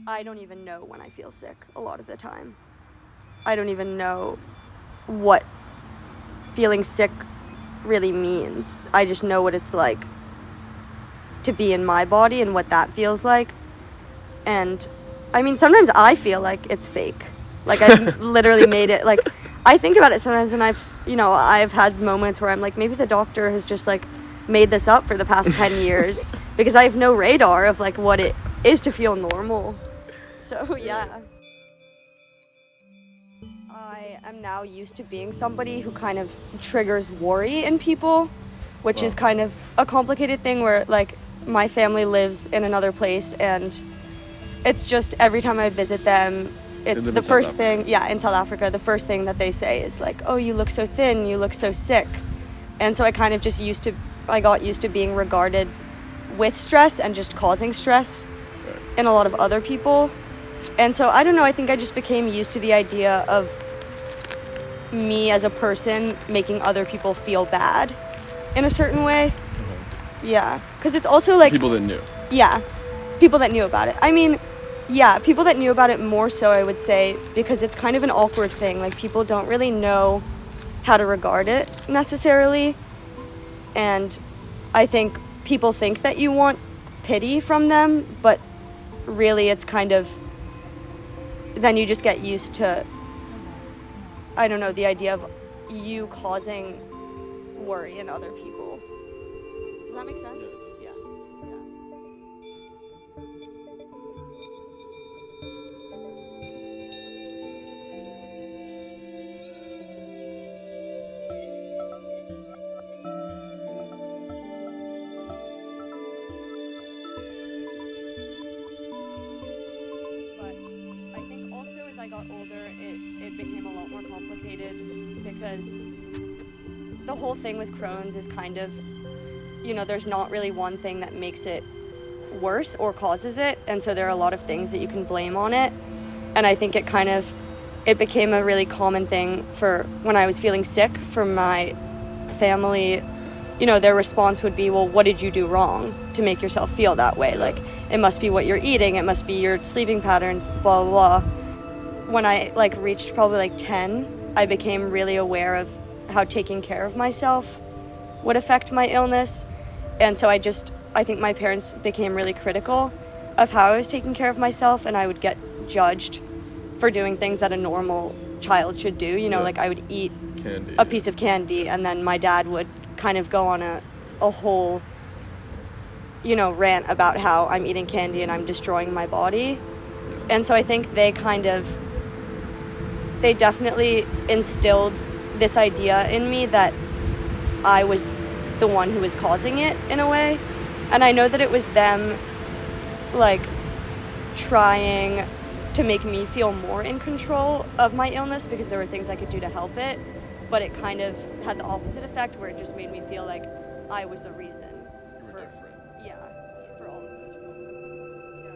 I don't even know when I feel sick a lot of the time. I don't even know what feeling sick really means. I just know what it's like to be in my body and what that feels like. And I mean, sometimes I feel like it's fake. Like I've literally made it, like I think about it sometimes, and I've had moments where I'm like, maybe the doctor has just like made this up for the past 10 years because I have no radar of like what it is to feel normal. So yeah. I am now used to being somebody who kind of triggers worry in people, which is kind of a complicated thing where like my family lives in another place, and it's just every time I visit them, it's the first thing, in South Africa, the first thing that they say is like, oh, you look so thin, you look so sick. And so I kind of just got used to being regarded with stress and just causing stress in a lot of other people. And so I don't know, I think I just became used to the idea of me as a person making other people feel bad in a certain way. Yeah, because it's also like people that knew. Yeah, people that knew about it. I mean, yeah, people that knew about it more so, I would say, because it's kind of an awkward thing. Like, people don't really know how to regard it necessarily. And I think people think that you want pity from them, but really it's kind of, then you just get used to, I don't know, the idea of you causing worry in other people. Does that make sense? Yeah. But I think also as I got older, it became a lot more complicated because the whole thing with Crohn's is kind of, there's not really one thing that makes it worse or causes it, and so there are a lot of things that you can blame on it. And I think it became a really common thing for when I was feeling sick for my family. Their response would be, well, what did you do wrong to make yourself feel that way? Like, it must be what you're eating, it must be your sleeping patterns, blah, blah, blah. When I reached probably 10, I became really aware of how taking care of myself would affect my illness. And so I think my parents became really critical of how I was taking care of myself, and I would get judged for doing things that a normal child should do. Like I would eat candy, a piece of candy, and then my dad would kind of go on a whole, rant about how I'm eating candy and I'm destroying my body. And so I think they definitely instilled this idea in me that I was the one who was causing it in a way. And I know that it was them trying to make me feel more in control of my illness because there were things I could do to help it, but it kind of had the opposite effect where it just made me feel like I was the reason You were different. for all of those problems. Yeah.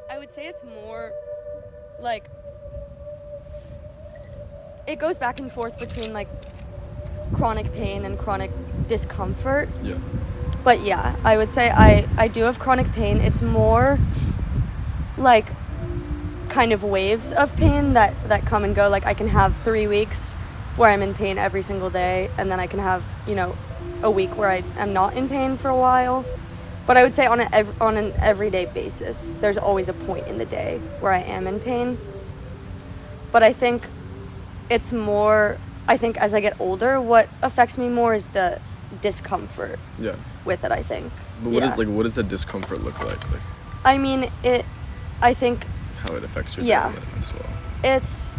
I would say it's more it goes back and forth between chronic pain and chronic discomfort. Yeah. But yeah, I would say I do have chronic pain. It's more kind of waves of pain that come and go. Like, I can have 3 weeks where I'm in pain every single day, and then I can have, a week where I am not in pain for a while. But I would say on an everyday basis, there's always a point in the day where I am in pain. But I think it's more, as I get older, what affects me more is the discomfort with it, I think. But what does that discomfort look like? I mean, I think how it affects your daily life as well. It's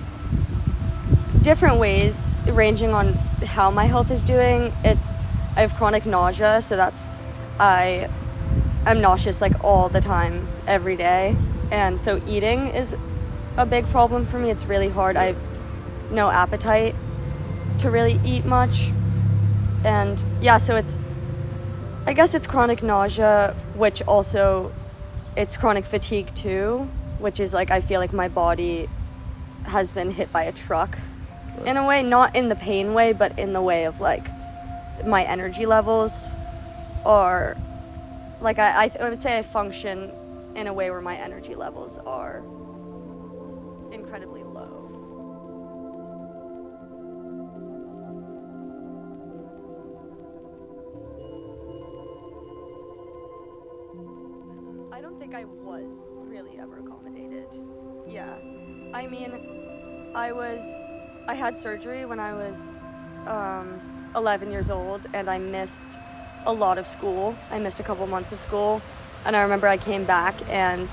different ways ranging on how my health is doing. I have chronic nausea, so I'm nauseous all the time, every day. And so eating is a big problem for me. It's really hard. I have no appetite to really eat much. And yeah, so I guess it's chronic nausea, which also, it's chronic fatigue too, which is like, I feel like my body has been hit by a truck in a way, not in the pain way, but in the way of like, my energy levels are, like I would say I function in a way where my energy levels are incredibly low. I don't think I was really ever accommodated. Yeah. I mean, I had surgery when I was 11 years old, and I missed a lot of school. I missed a couple months of school, and I remember I came back and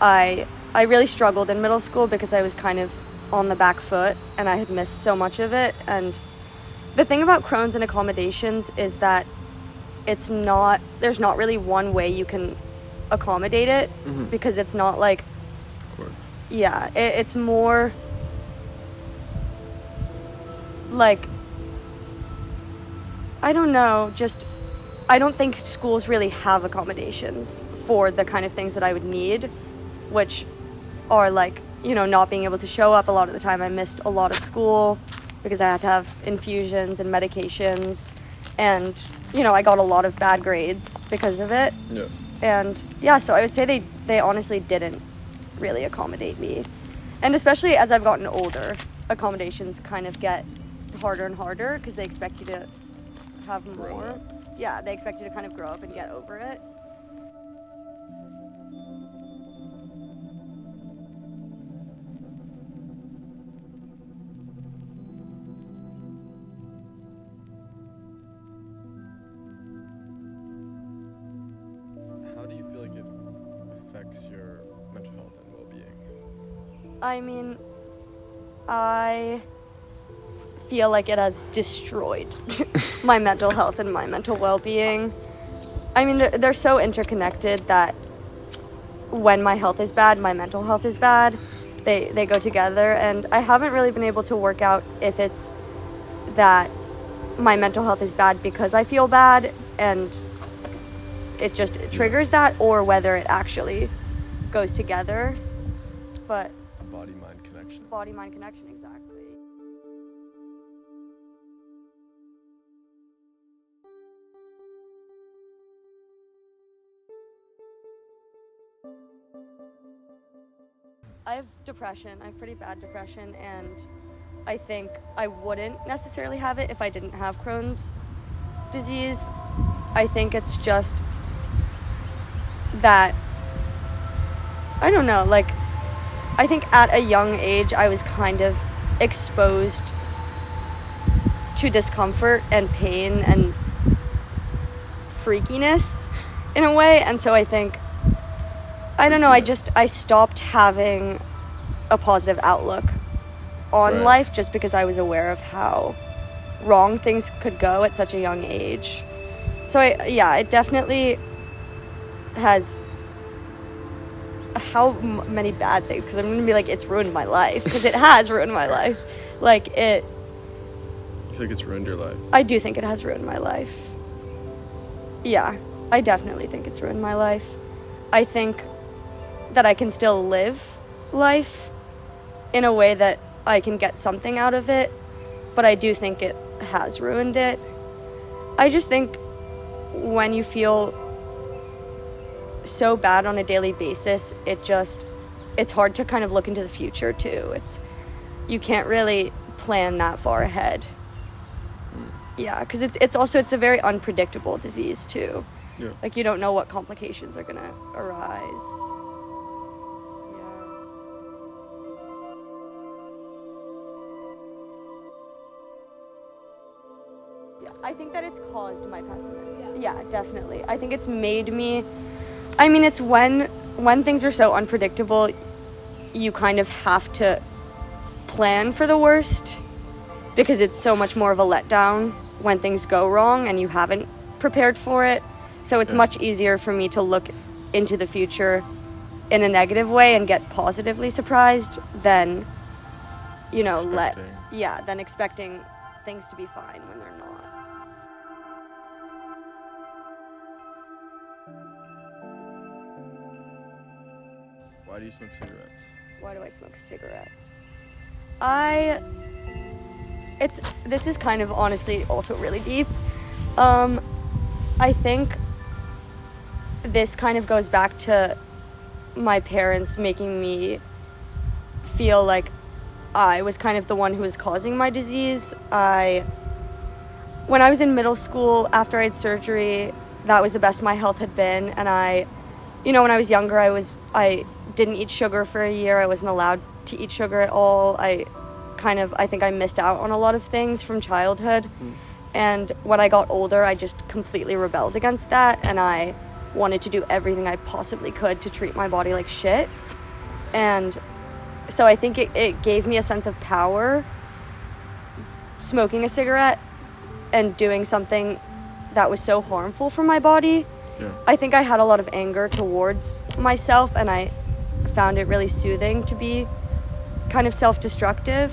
I really struggled in middle school because I was kind of on the back foot and I had missed so much of it. And the thing about Crohn's and accommodations is that there's not really one way you can accommodate it, because it's not like, yeah, it's more like, I don't know, just, I don't think schools really have accommodations for the kind of things that I would need, which are like, you know, not being able to show up a lot of the time. I missed a lot of school because I had to have infusions and medications, and, you know, I got a lot of bad grades because of it. Yeah. And yeah, so I would say they honestly didn't really accommodate me. And especially as I've gotten older, accommodations kind of get harder and harder because they expect you to have more. Yeah, they expect you to kind of grow up and get over it. How do you feel like it affects your mental health and well-being? I mean, I feel like it has destroyed my mental health and my mental well-being. I mean, they're so interconnected that when my health is bad, my mental health is bad. They go together, and I haven't really been able to work out if it's that my mental health is bad because I feel bad and it triggers that, or whether it actually goes together. But Body-mind connection. body-mind connection, exactly. I have depression. I have pretty bad depression, and I think I wouldn't necessarily have it if I didn't have Crohn's disease. I think it's just that, I don't know, like, I think at a young age I was kind of exposed to discomfort and pain and freakiness in a way, and so I think, I don't know, I stopped having a positive outlook on life just because I was aware of how wrong things could go at such a young age. So it definitely has many bad things, because I'm going to be like, it's ruined my life, because it has ruined my life. Like, You feel like it's ruined your life? I do think it has ruined my life. Yeah, I definitely think it's ruined my life. I think that I can still live life in a way that I can get something out of it, but I do think it has ruined it. I just think when you feel so bad on a daily basis, it's hard to kind of look into the future too. You can't really plan that far ahead. Yeah, because it's a very unpredictable disease too. Yeah. Like, you don't know what complications are gonna arise. Yeah, I think that it's caused my pessimism. Yeah, definitely. I think it's made me, I mean, it's when things are so unpredictable, you kind of have to plan for the worst, because it's so much more of a letdown when things go wrong and you haven't prepared for it. So it's much easier for me to look into the future in a negative way and get positively surprised than, you know, than expecting things to be fine when they're not. Why do you smoke cigarettes? Why do I smoke cigarettes? This is kind of honestly also really deep. I think this kind of goes back to my parents making me feel like I was kind of the one who was causing my disease. When I was in middle school, after I had surgery, that was the best my health had been, and when I was younger, I didn't eat sugar for a year. I wasn't allowed to eat sugar at all. I think I missed out on a lot of things from childhood. And when I got older, I just completely rebelled against that, and I wanted to do everything I possibly could to treat my body like shit. And so I think it gave me a sense of power, smoking a cigarette and doing something that was so harmful for my body. Yeah. I think I had a lot of anger towards myself, and I found it really soothing to be kind of self-destructive.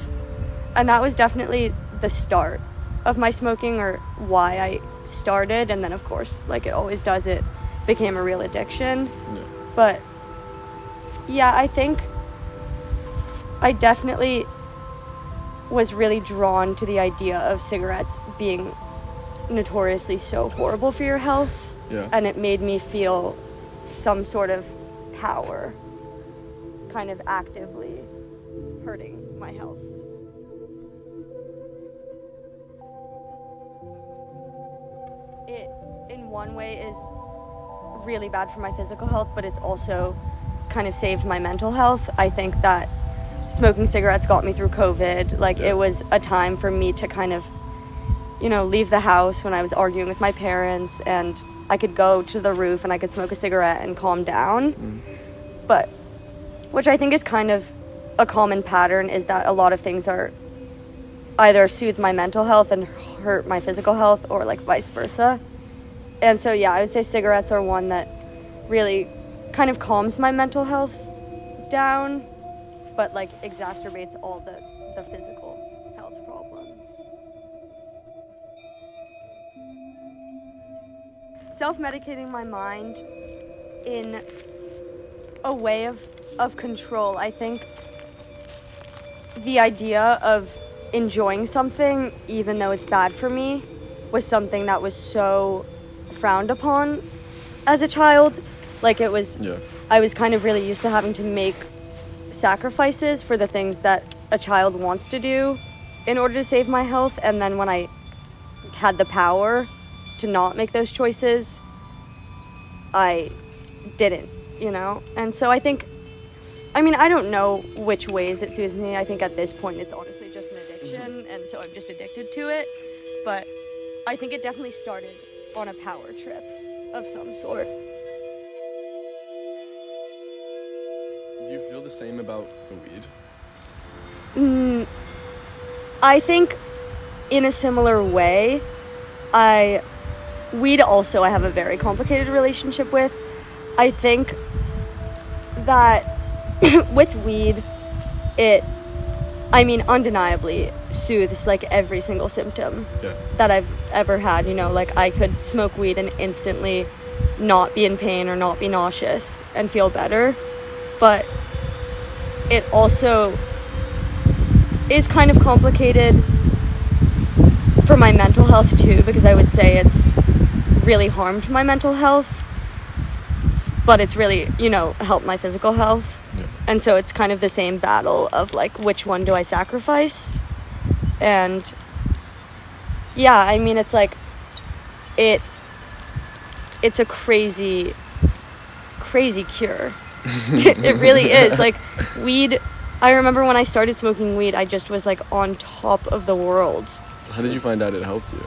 And that was definitely the start of my smoking, or why I started. And then, of course, like it always does, it became a real addiction. Yeah. But yeah, I think I definitely was really drawn to the idea of cigarettes being notoriously so horrible for your health. Yeah. And it made me feel some sort of power kind of actively hurting my health. It, in one way, is really bad for my physical health, but it's also kind of saved my mental health. I think that smoking cigarettes got me through COVID. Like, it was a time for me to kind of, leave the house when I was arguing with my parents, and I could go to the roof and I could smoke a cigarette and calm down. But, which I think is kind of a common pattern, is that a lot of things are either soothe my mental health and hurt my physical health, or like vice versa. And so, yeah, I would say cigarettes are one that really kind of calms my mental health down, but like exacerbates all the physical health problems. Self-medicating my mind in a way of control. I think the idea of enjoying something, even though it's bad for me, was something that was so frowned upon as a child. Like, it was, I was kind of really used to having to make sacrifices for the things that a child wants to do in order to save my health. And then when I had the power to not make those choices, I didn't, And so I think, I don't know which ways it soothes me. I think at this point it's honestly just an addiction, and so I'm just addicted to it. But I think it definitely started on a power trip of some sort. Do you feel the same about the weed? I think in a similar way. Weed also I have a very complicated relationship with. I think that with weed, it, undeniably soothes like every single symptom that I've ever had. Like, I could smoke weed and instantly not be in pain or not be nauseous and feel better. But it also is kind of complicated for my mental health too, because I would say it's really harmed my mental health, but it's really, helped my physical health. And so it's kind of the same battle of like, which one do I sacrifice? And yeah, it's like, it's a crazy cure. It really is. Like, weed, I remember when I started smoking weed, I just was like on top of the world. How did you find out it helped you?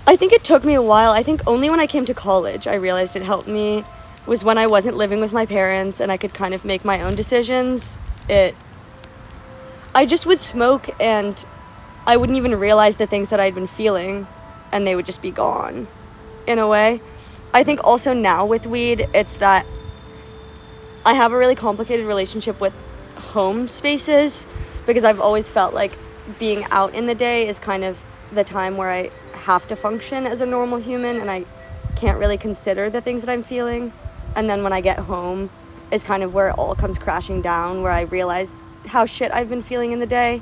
I think it took me a while. I think only when I came to college I realized it helped me. Was when I wasn't living with my parents and I could kind of make my own decisions. I just would smoke and I wouldn't even realize the things that I'd been feeling, and they would just be gone, in a way. I think also now with weed, it's that I have a really complicated relationship with home spaces, because I've always felt like being out in the day is kind of the time where I have to function as a normal human, and I can't really consider the things that I'm feeling And then when I get home is kind of where it all comes crashing down, where I realize how shit I've been feeling in the day.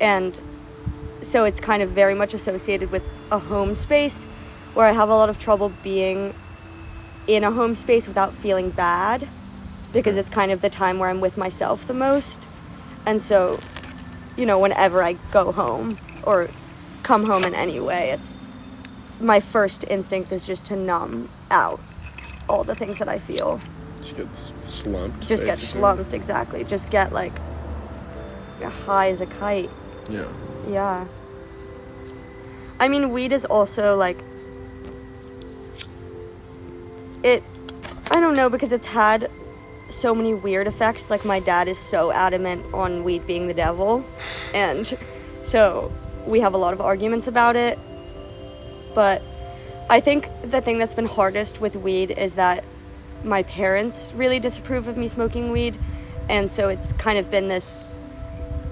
And so it's kind of very much associated with a home space, where I have a lot of trouble being in a home space without feeling bad, because it's kind of the time where I'm with myself the most. And so, you know, whenever I go home or come home in any way, it's my first instinct is just to numb out all the things that I feel. Just get slumped. Just get basically. slumped, exactly. Just get like high as a kite. Yeah. Yeah. I mean, weed is also like, I don't know, because it's had so many weird effects. Like, my dad is so adamant on weed being the devil, and so we have a lot of arguments about it. But I think the thing that's been hardest with weed is that my parents really disapprove of me smoking weed, and so it's kind of been this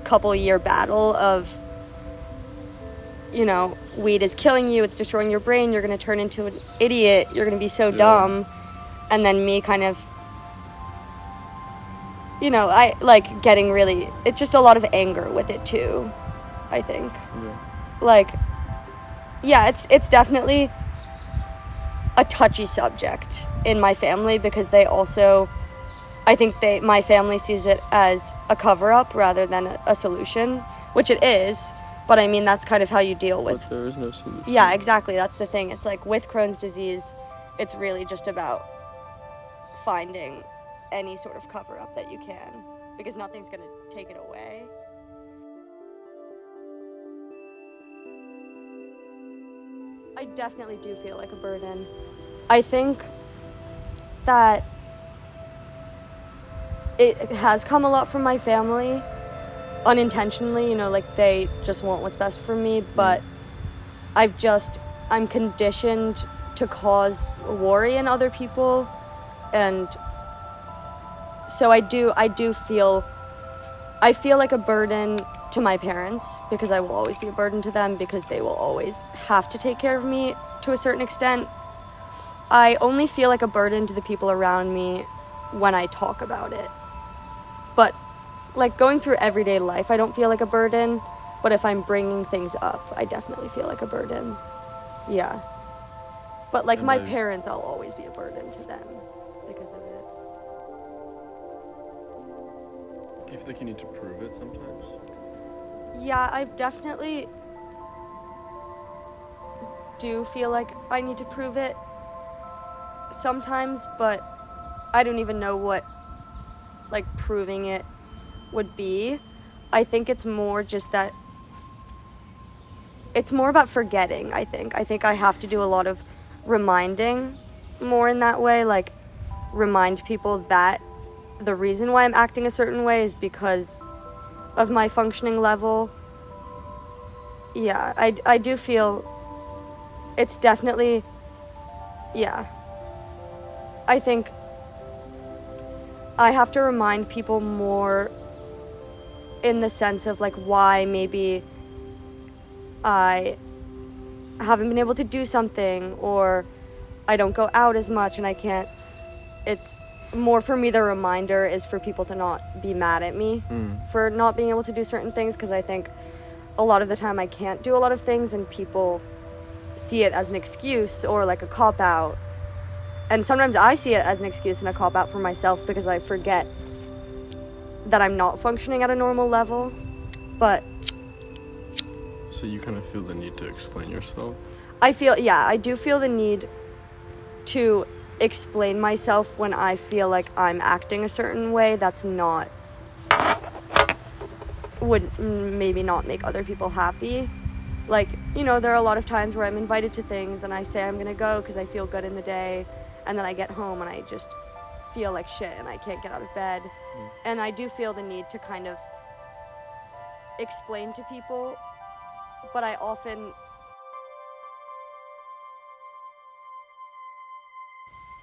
couple-year battle of, you know, weed is killing you, it's destroying your brain, you're going to turn into an idiot, you're going to be so dumb. And then me kind of, you know, I like getting really, it's just a lot of anger with it too, I think. Yeah. Like, yeah, it's definitely a touchy subject in my family, because they also, I think my family sees it as a cover-up rather than a solution, which it is. But I mean, that's kind of how you deal with. But there is no solution. Yeah, exactly. That's the thing. It's like with Crohn's disease, it's really just about finding any sort of cover-up that you can, because nothing's going to take it away. I definitely do feel like a burden. I think that it has come a lot from my family, unintentionally, you know, like they just want what's best for me, but I'm conditioned to cause worry in other people, and so I feel like a burden to my parents, because I will always be a burden to them, because they will always have to take care of me to a certain extent. I only feel like a burden to the people around me when I talk about it. But like going through everyday life, I don't feel like a burden, but if I'm bringing things up, I definitely feel like a burden. Yeah. But like my parents, I'll always be a burden to them because of it. Do you feel like you need to prove it sometimes? Yeah, I definitely do feel like I need to prove it sometimes, but I don't even know what like proving it would be. I think it's more just that it's more about forgetting. I think I have to do a lot of reminding more in that way, like remind people that the reason why I'm acting a certain way is because of my functioning level. Yeah, I do feel it's definitely, yeah. I think I have to remind people more in the sense of like why maybe I haven't been able to do something, or I don't go out as much and I can't. It's more for me, the reminder is for people to not be mad at me for not being able to do certain things, because I think a lot of the time I can't do a lot of things and people see it as an excuse or like a cop-out. And sometimes I see it as an excuse and a cop-out for myself because I forget that I'm not functioning at a normal level. But so you kind of feel the need to explain yourself? I do feel the need to explain myself when I feel like I'm acting a certain way that's not, would maybe not make other people happy. Like, you know, there are a lot of times where I'm invited to things and I say I'm gonna go because I feel good in the day, and then I get home and I just feel like shit and I can't get out of bed. And I do feel the need to kind of explain to people, but I often,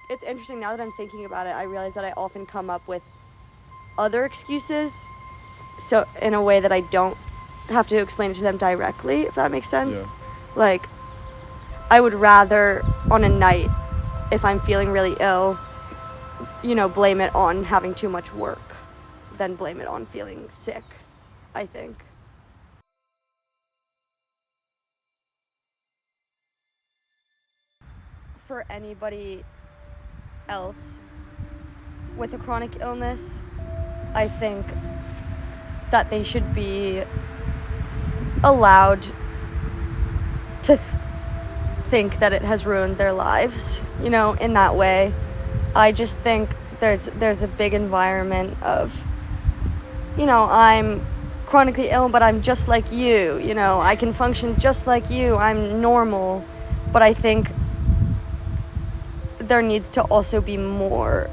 it's interesting now that I'm thinking about it, I realize that I often come up with other excuses, so in a way that I don't have to explain it to them directly, if that makes sense. Yeah. Like, I would rather on a night, if I'm feeling really ill, blame it on having too much work than blame it on feeling sick, I think. For anybody else with a chronic illness, I think that they should be allowed to think that it has ruined their lives, in that way. I just think there's a big environment of, I'm chronically ill, but I'm just like you, I can function just like you, I'm normal. But I think there needs to also be more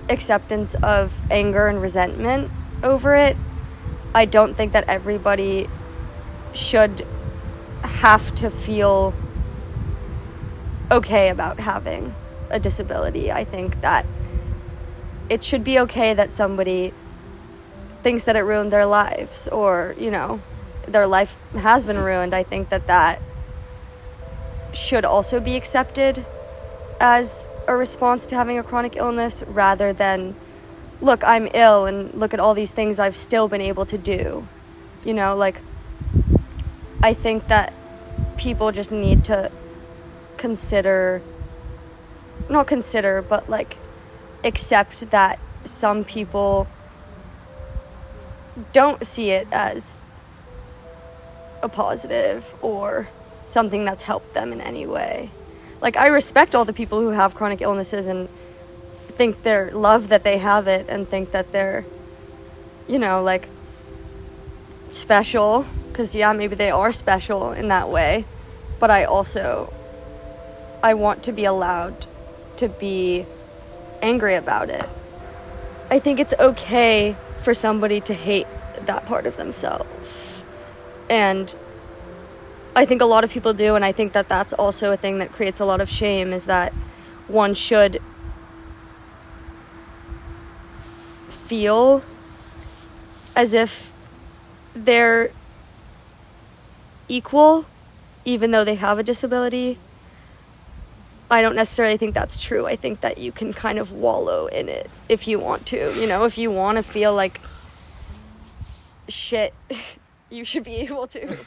acceptance of anger and resentment over it. I don't think that everybody should have to feel okay about having a disability. I think that it should be okay that somebody thinks that it ruined their lives, or, their life has been ruined. I think that should also be accepted as a response to having a chronic illness, rather than, look, I'm ill and look at all these things I've still been able to do. I think that people just need to accept that some people don't see it as a positive or something that's helped them in any way. I respect all the people who have chronic illnesses and think they're love that they have it and think that they're, special, because maybe they are special in that way. But I want to be allowed to be angry about it. I think it's okay for somebody to hate that part of themselves. And I think a lot of people do, and I think that that's also a thing that creates a lot of shame, is that one should feel as if they're equal even though they have a disability. I don't necessarily think that's true. I think that you can kind of wallow in it if you want to. If you want to feel like shit, you should be able to.